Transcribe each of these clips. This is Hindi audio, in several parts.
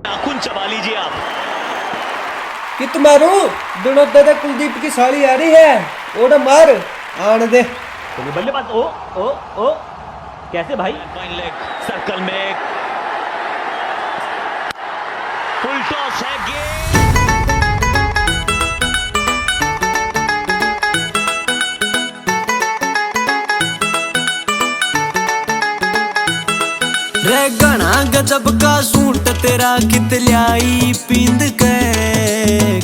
नाखून चबा लीजिए आप। कित मारू दोनों दादा कुलदीप की साली आ रही है, ओड़ा मार आने दे। तो बल्लेबाज ओ ओ ओ कैसे भाई, फाइन लेग सर्कल में फुल टॉस है गेंद। रे घना गजब का सूट तेरा कित ल्याई पींद के,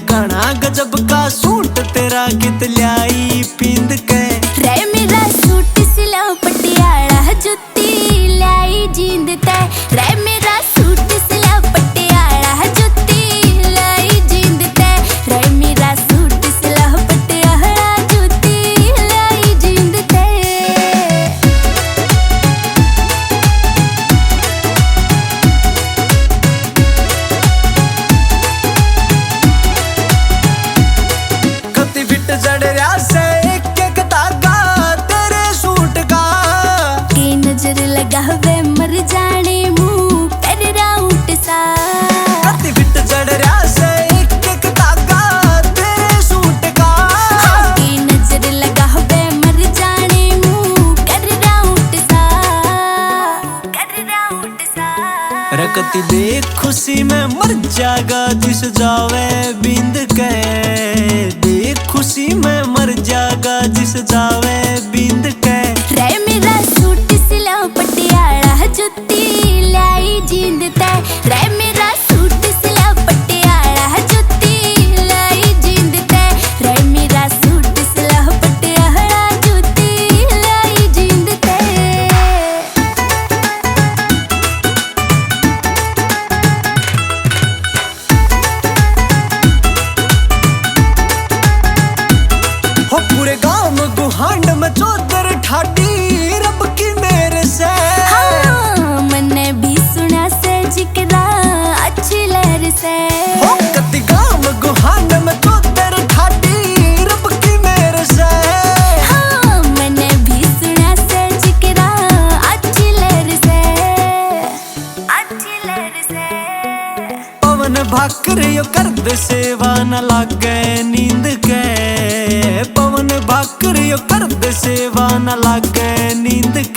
घना गजब का सूट तेरा कित ल्याई पींद के। रे मेरा सूट सिला पटियाला जुत्ती लाई जींद ते, रे मेरा सूट सिला पटियाला जुत्ती लाई जींद ते, रे मेरा सूट सिला पटियाला जुत्ती लाई जींद ते। कति बिट जड़ रहा से एक एक धागा तेरे सूट का, की नजर लगा वे मर जाने मुंह कर राउट सा। कति बिट जड़ रहा से एक एक धागा तेरे सूट का, की नजर लगा वे मर जाने मुंह कर राउट सा, कर राउट सा। रकती देख खुशी में मर जागा जिस जावे बिंद के, देख खुशी में मर जागा जिस जावे बिंद के। रे मेरा सूट सिला पटियाला जुत्ती लाई जींद ते, रे मेरा सूट सिला पटियाला जुत्ती लाई जींद ते, रे मेरा सूट सिला पटियाला जुत्ती लाई जींद ते। हो पूरे गांव में गुहांड में चौधर ठाडी रब की मेरे से। हाँ, मैंने भी सुना से जिक्रा अच्छी लहर से। हो कति गांव में गुहांड में चौधर ठाडी रब की मेरे से। हाँ, मैंने भी सुना से जिक्रा अच्छी लहर से, अच्छी लहर से। पवन भाकर यो करद सेवा न लागे नींद के, पवन भाकर यो करद सेवा न लागे नींद के।